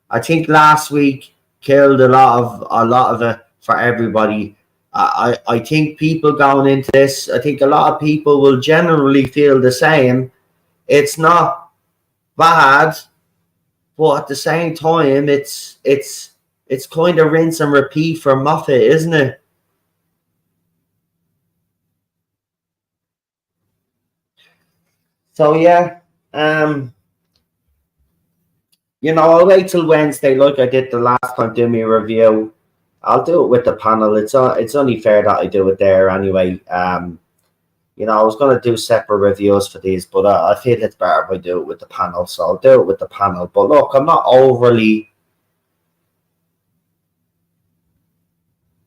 I think last week killed a lot of it for everybody. I think people going into this, I think a lot of people will generally feel the same. It's not bad, but at the same time, it's kind of rinse and repeat for Moffat, isn't it? So yeah, um, I'll wait till Wednesday, like I did the last time, do me a review. I'll do it with the panel. It's only fair that I do it there anyway. I was going to do separate reviews for these, but I feel it's better if I do it with the panel, so I'll do it with the panel. But look, I'm not overly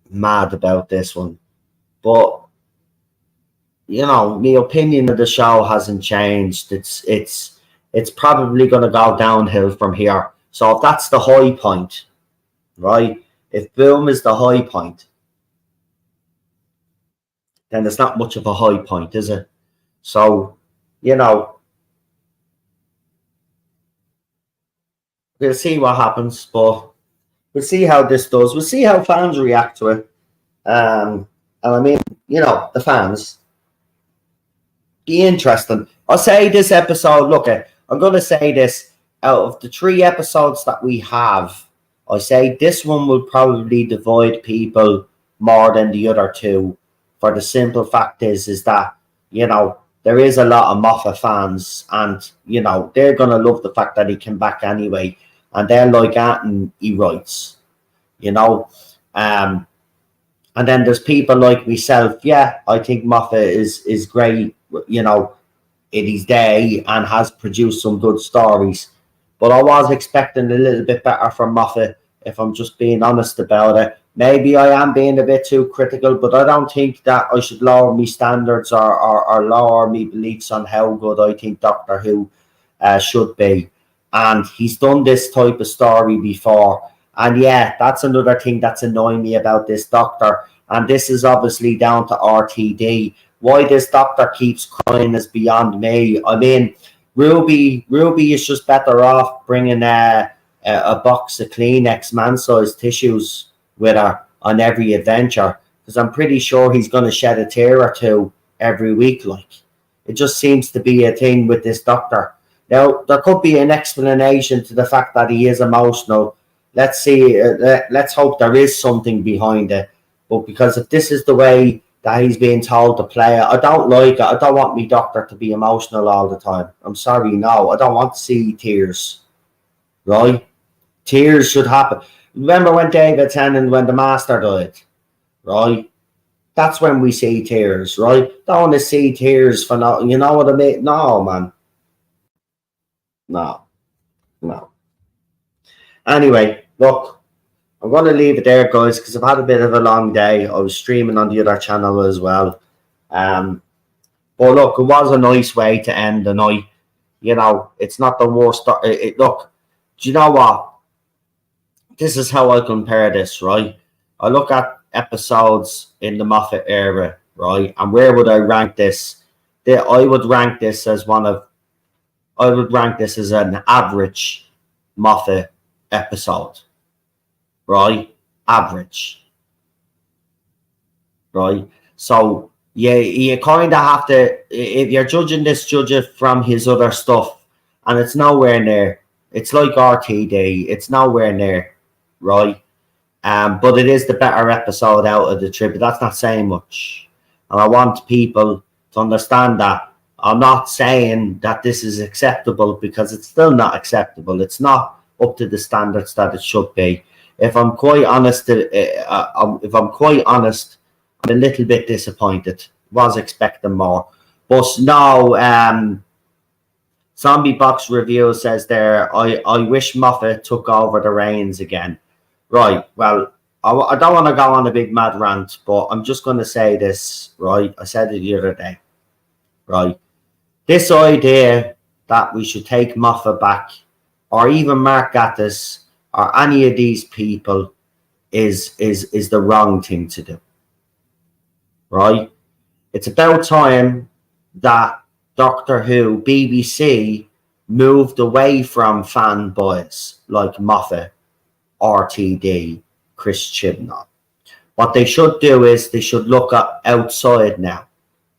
mad about this one, but my opinion of the show hasn't changed. It's probably going to go downhill from here. So if that's the high point, right? If Boom is the high point, then there's not much of a high point, is it? So, you know, we'll see what happens, but we'll see how this does. We'll see how fans react to it. And I mean, the fans, be interesting. I'll say this episode, look, I'm going to say this, out of the 3 episodes that we have, I say this one will probably divide people more than the other 2. For the simple fact is that, there is a lot of Moffat fans, and, they're going to love the fact that he came back anyway. And they're like that, and he writes, you know. And then there's people like myself. Yeah, I think Moffat is great, in his day, and has produced some good stories. But I was expecting a little bit better from Moffat, if I'm just being honest about it. Maybe I am being a bit too critical, but I don't think that I should lower my standards or lower my beliefs on how good I think Doctor Who should be. And he's done this type of story before. And yeah, that's another thing that's annoying me about this Doctor. And this is obviously down to RTD. Why this Doctor keeps crying is beyond me. I mean, Ruby is just better off bringing a box of Kleenex man-sized tissues with her on every adventure, because I'm pretty sure he's going to shed a tear or two every week. Like, it just seems to be a thing with this Doctor. Now, there could be an explanation to the fact that he is emotional. Let's see. Let's hope there is something behind it. But because if this is the way that he's being told to play it, I don't like it. I don't want me Doctor to be emotional all the time. I'm sorry, no. I don't want to see tears. Right? Tears should happen. Remember when David Tennant, when the Master died? Right? That's when we see tears, right? Don't want to see tears for no. You know what I mean? No, man. No. No. Anyway, look, I'm going to leave it there, guys, because I've had a bit of a long day. I was streaming on the other channel as well. But look, it was a nice way to end the night. It's not the worst. Look, do you know what? This is how I compare this, right? I look at episodes in the Moffat era, right? And where would I rank this? I would rank this as an average Moffat episode, right? Average, right? So you kind of have to, if you're judging this, judge it from his other stuff, and it's nowhere near. It's like RTD. It's nowhere near, right? But it is the better episode out of the 3. But that's not saying much, and I want people to understand that. I'm not saying that this is acceptable, because it's still not acceptable. It's not up to the standards that it should be. If I'm quite honest, I'm a little bit disappointed. Was expecting more, but no. Zombie Box Review says there, I wish Moffat took over the reins again. Right. Well, I don't want to go on a big mad rant, but I'm just going to say this. Right. I said it the other day. Right. This idea that we should take Moffat back, or even Mark Gatiss, or any of these people, is the wrong thing to do. Right? It's about time that Doctor Who, BBC moved away from fanboys like Moffat, RTD, Chris Chibnall. What they should do is they should look at outside now,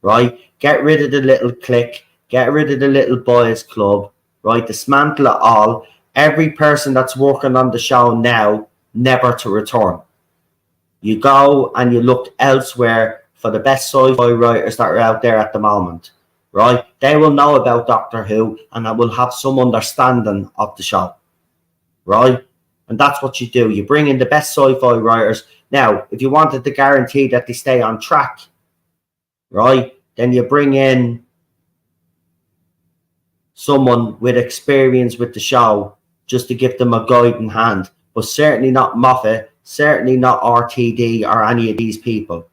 right? Get rid of the little clique, get rid of the little boys club, right? Dismantle it all. Every person that's working on the show now, never to return. You go and you look elsewhere for the best sci-fi writers that are out there at the moment, right? They will know about Doctor Who and I will have some understanding of the show, right? And that's what you do. You bring in the best sci-fi writers. Now, if you wanted to guarantee that they stay on track, right, then you bring in someone with experience with the show just to give them a guiding hand. But certainly not Moffat, certainly not RTD or any of these people,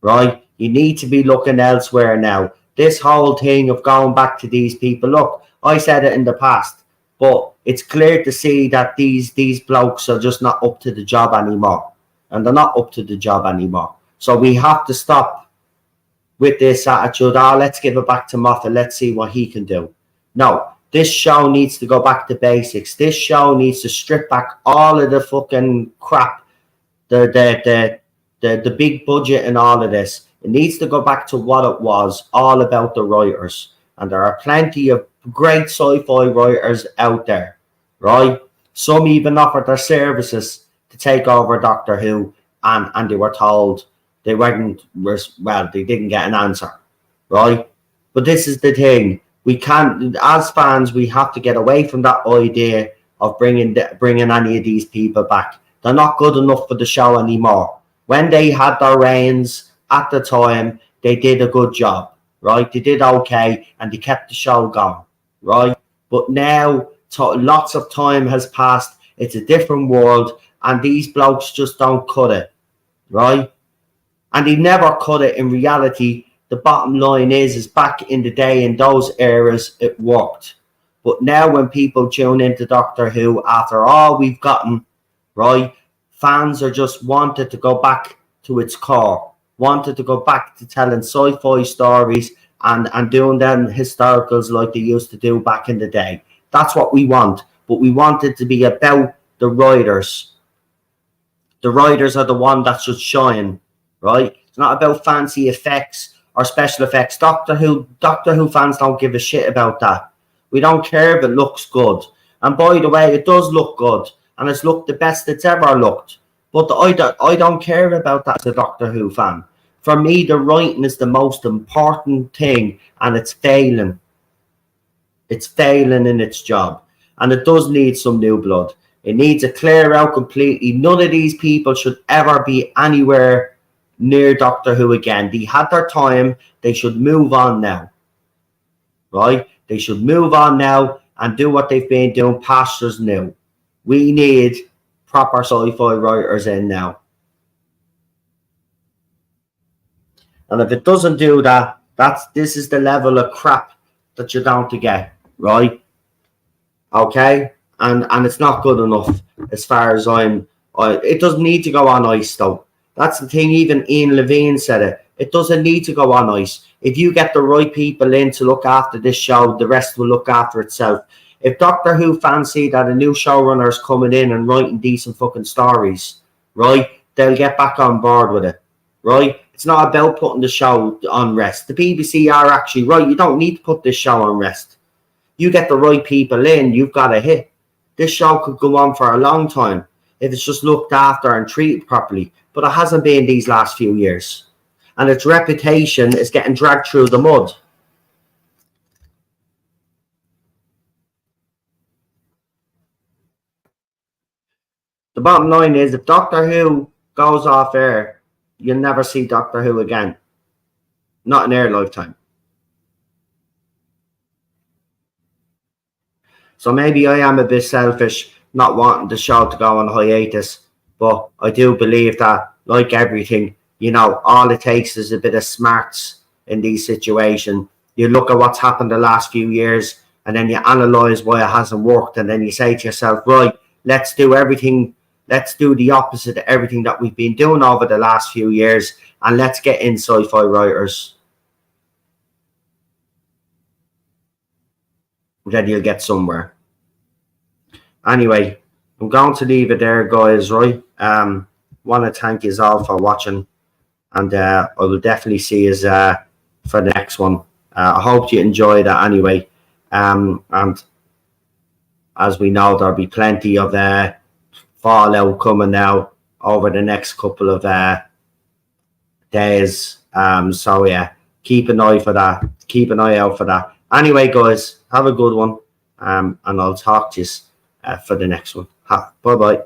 right? You need to be looking elsewhere now. This whole thing of going back to these people, look, I said it in the past, but it's clear to see that these blokes are just not up to the job anymore. And they're not up to the job anymore. So we have to stop with this attitude, let's give it back to Moffat, let's see what he can do. No, this show needs to go back to basics. This show needs to strip back all of the fucking crap, the big budget and all of this. It needs to go back to what it was, all about the writers. And there are plenty of great sci-fi writers out there, right? Some even offered their services to take over Doctor Who, and they were told they they didn't get an answer, right? But this is the thing. We can't, as fans, we have to get away from that idea of bringing any of these people back. They're not good enough for the show anymore. When they had their reigns at the time, they did a good job, right? They did okay, and they kept the show going, right? But now, lots of time has passed. It's a different world, and these blokes just don't cut it, right? And they never cut it in reality. The bottom line is back in the day, in those eras, it worked. But now when people tune into Doctor Who, after all we've gotten, right, fans are just wanted to go back to its core, wanted to go back to telling sci-fi stories and doing them historicals like they used to do back in the day. That's what we want. But we want it to be about the writers. The writers are the one that should shine, right? It's not about fancy effects or special effects. Doctor Who fans don't give a shit about that. We don't care if it looks good. And by the way, it does look good. And it's looked the best it's ever looked. But I don't care about that as a Doctor Who fan. For me, the writing is the most important thing, and it's failing. It's failing in its job. And it does need some new blood. It needs to clear out completely. None of these people should ever be anywhere near Doctor Who again. They had their time. They should move on now. Right? They should move on now and do what they've been doing pastures new. We need proper sci-fi writers in now. And if it doesn't do that, this is the level of crap that you're down to get, right? Okay? And it's not good enough as far as it doesn't need to go on ice though. That's the thing, even Ian Levine said it. It doesn't need to go on ice. If you get the right people in to look after this show, the rest will look after itself. If Doctor Who fans see that a new showrunner is coming in and writing decent fucking stories, right, they'll get back on board with it, right? It's not about putting the show on rest. The BBC are actually right. You don't need to put this show on rest. You get the right people in, you've got a hit. This show could go on for a long time if it's just looked after and treated properly. But it hasn't been these last few years. And its reputation is getting dragged through the mud. The bottom line is, if Doctor Who goes off air, you'll never see Doctor Who again. Not in their lifetime. So maybe I am a bit selfish not wanting the show to go on hiatus. But I do believe that, like everything, all it takes is a bit of smarts in these situations. You look at what's happened the last few years, and then you analyse why it hasn't worked, and then you say to yourself, right, let's do the opposite of everything that we've been doing over the last few years, and let's get in sci-fi writers. then you'll get somewhere. Anyway, I'm going to leave it there, guys, right? Want to thank you all for watching, and I will definitely see you for the next one. I hope you enjoyed that anyway. And as we know, there'll be plenty of Fallout coming now over the next couple of days. So yeah, keep an eye for that. Keep an eye out for that. Anyway, guys, have a good one. And I'll talk to you for the next one. Bye bye.